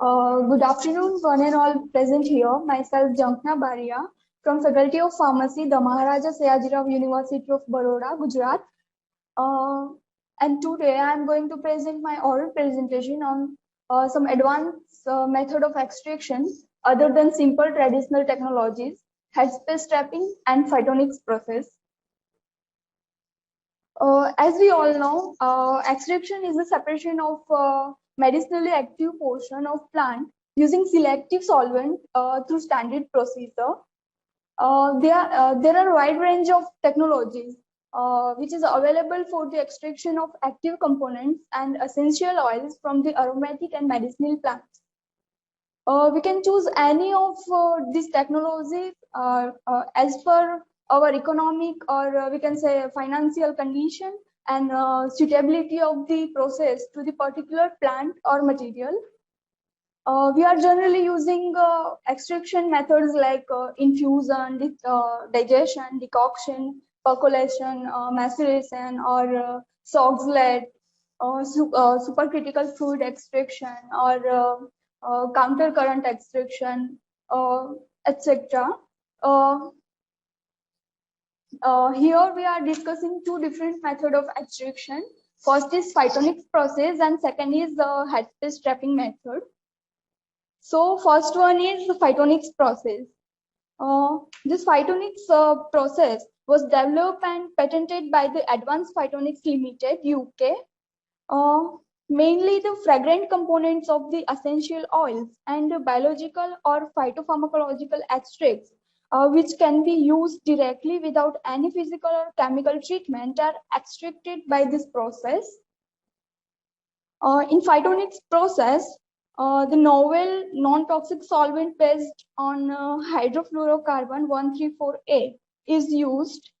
Good afternoon, one and all present here. Myself, Jankna Baria, from Faculty of Pharmacy, the Maharaja Sayajirao University of Baroda, Gujarat. Uh, and today I am going to present my oral presentation on some advanced method of extraction other than simple traditional technologies, headspace trapping, and phytonics process. As we all know, extraction is the separation of medicinally active portion of plant using selective solvent through standard procedure. There are a wide range of technologies which is available for the extraction of active components and essential oils from the aromatic and medicinal plants. We can choose any of these technologies as per our economic or we can say financial condition and suitability of the process to the particular plant or material. We are generally using extraction methods like infusion, digestion, decoction, percolation, maceration, or Soxhlet, supercritical fluid extraction, or counter current extraction, etc. Uh, Here we are discussing two different methods of extraction. First is phytonics process and second is the headspace trapping method. So first one is the phytonics process. This phytonics process was developed and patented by the Advanced Phytonics Limited, UK. Mainly the fragrant components of the essential oils and the biological or phytopharmacological extracts, which can be used directly without any physical or chemical treatment, are extracted by this process. In phytonics process, the novel non-toxic solvent based on hydrofluorocarbon 134A is used,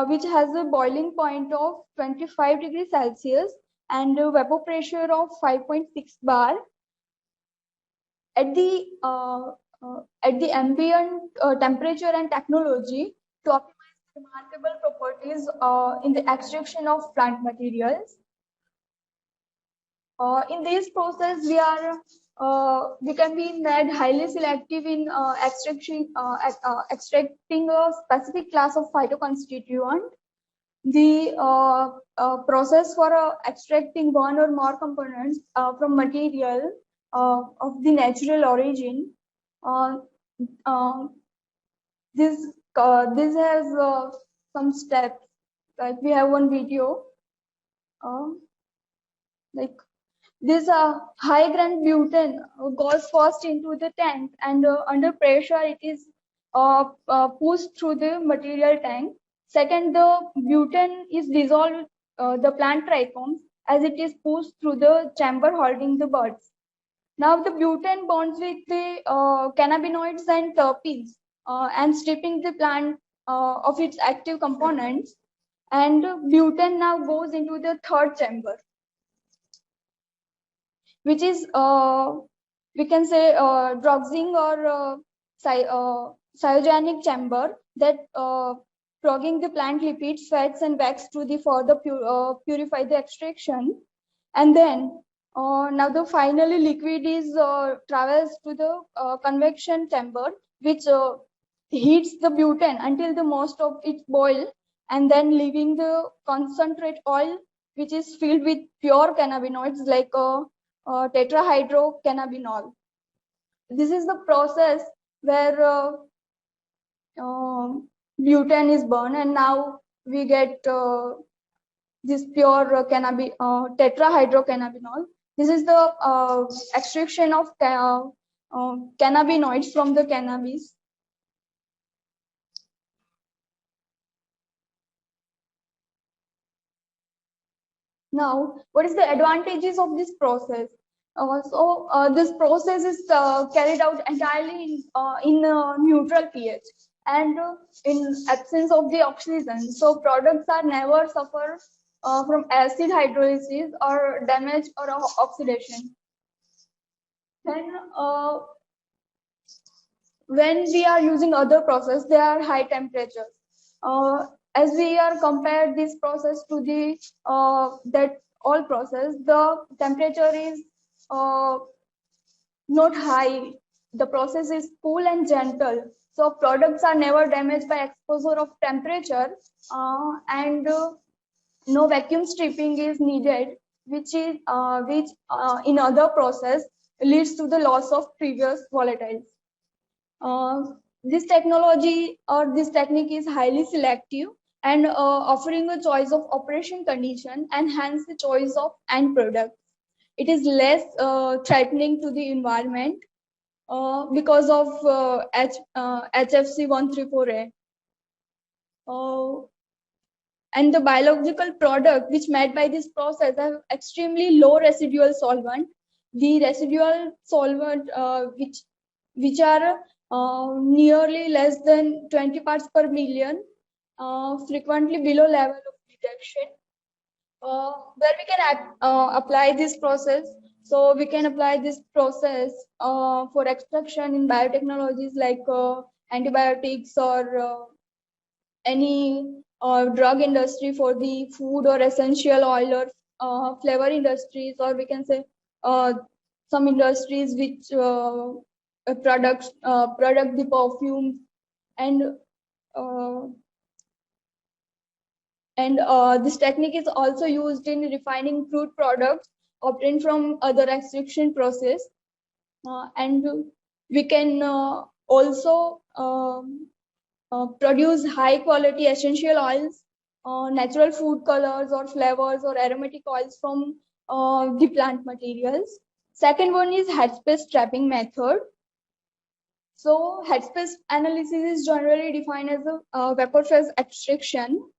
which has a boiling point of 25 degrees Celsius and a vapor pressure of 5.6 bar. At the ambient temperature and technology to optimize remarkable properties in the extraction of plant materials. In this process, we can be made highly selective in extracting a specific class of phytoconstituent. The process for extracting one or more components from material of the natural origin. This has some steps. Like we have one video. Like this high-grade butane goes first into the tank, and under pressure it is pushed through the material tank. Second, the butane is dissolved the plant trichomes as it is pushed through the chamber holding the buds. Now the butane bonds with the cannabinoids and terpenes and stripping the plant of its active components, and butane now goes into the third chamber, which is we can say drugging or cryogenic chamber that clogging the plant lipids, fats, and wax to the further purify the extraction. And then now the finally liquid is travels to the convection chamber, which heats the butane until the most of it boil, and then leaving the concentrate oil, which is filled with pure cannabinoids like tetrahydrocannabinol. This is the process where butane is burned, and now we get this pure tetrahydrocannabinol. This is the extraction of cannabinoids from the cannabis. Now, what is the advantages of this process? This process is carried out entirely in neutral pH and in absence of the oxygen. So products are never suffer from acid hydrolysis or damage or oxidation. Then when we are using other process, they are high temperatures. As we are compared this process to the that all process, the temperature is not high. The process is cool and gentle. So products are never damaged by exposure of temperature, and no vacuum stripping is needed, which in other process leads to the loss of previous volatiles. This technology or this technique is highly selective and offering a choice of operation condition and hence the choice of end product. It is less threatening to the environment because of HFC 134A. And the biological product which made by this process have extremely low residual solvent. The residual solvent which are nearly less than 20 parts per million, frequently below level of detection, where we can apply this process. So we can apply this process for extraction in biotechnologies like antibiotics or any drug industry for the food or essential oil or flavor industries, or we can say some industries which product the perfume and uh, this technique is also used in refining fruit products obtained from other extraction process, and we can also produce high quality essential oils, natural food colors or flavors or aromatic oils from the plant materials. Second one is headspace trapping method. So headspace analysis is generally defined as a vapor phase extraction.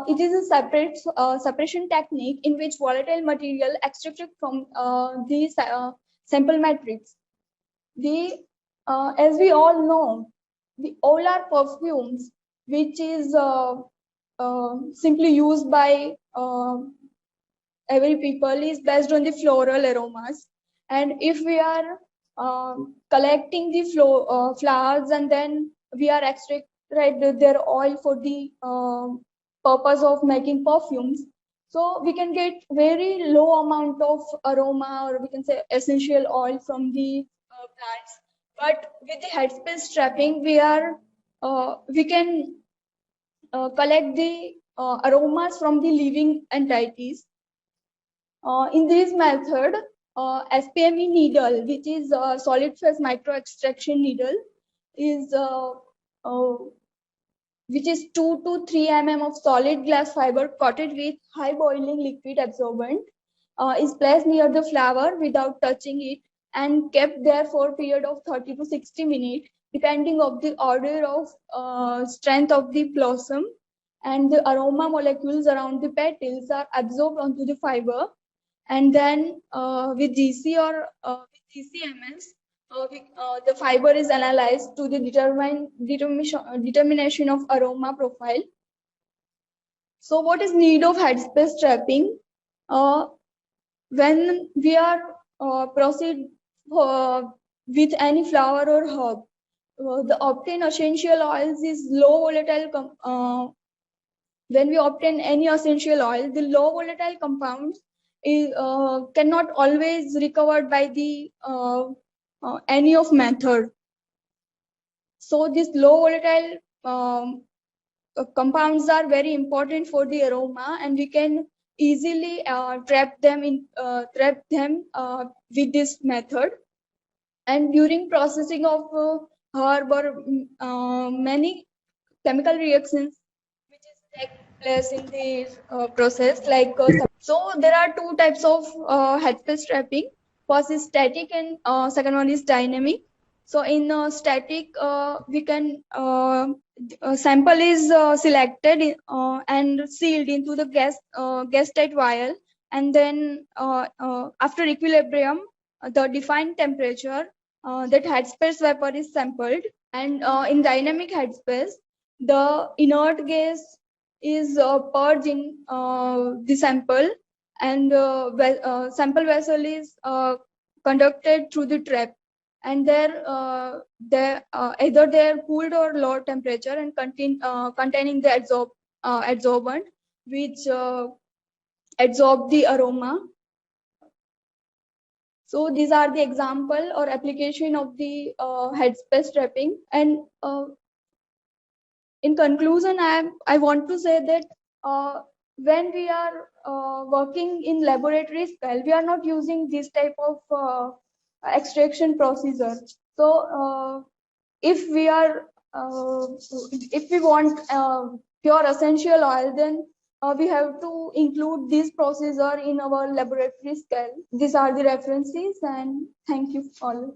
It is a separation technique in which volatile material extracted from the sample matrix. As we all know, the all are perfumes, which is simply used by every people, is based on the floral aromas. And if we are collecting the flowers and then we are extract their oil for the purpose of making perfumes, so we can get very low amount of aroma, or we can say essential oil from the plants. But with the headspace trapping, we can collect the aromas from the living entities. In this method, SPME needle, which is a solid phase micro extraction needle, is uh, which is 2 to 3 mm of solid glass fiber coated with high boiling liquid absorbent, is placed near the flower without touching it and kept there for a period of 30 to 60 minutes, depending of the order of strength of the blossom, and the aroma molecules around the petals are absorbed onto the fiber. And then with GC or with GCMS, the fiber is analyzed to the determination of aroma profile. So what is need of headspace trapping? When we are proceed with any flower or herb, the obtained essential oils is low volatile. When we obtain any essential oil, the low volatile compounds cannot always recovered by the any of method. So these low volatile compounds are very important for the aroma, and we can easily trap them with this method. And during processing of herb or many chemical reactions which is take place in the process, like so there are two types of headspace trapping. First is static and second one is dynamic. So in static, we can sample is selected and sealed into the gas tight vial, and then after equilibrium, the defined temperature, that headspace vapor is sampled. And in dynamic headspace, the inert gas is purged in the sample, and sample vessel is conducted through the trap, and either they're cooled or low temperature and containing the adsorbent which absorb the aroma. So these are the example or application of the headspace trapping. And in conclusion, I want to say that when we are working in laboratory scale, we are not using this type of extraction procedure. So if we are if we want pure essential oil, then we have to include this procedure in our laboratory scale. These are the references, and thank you all.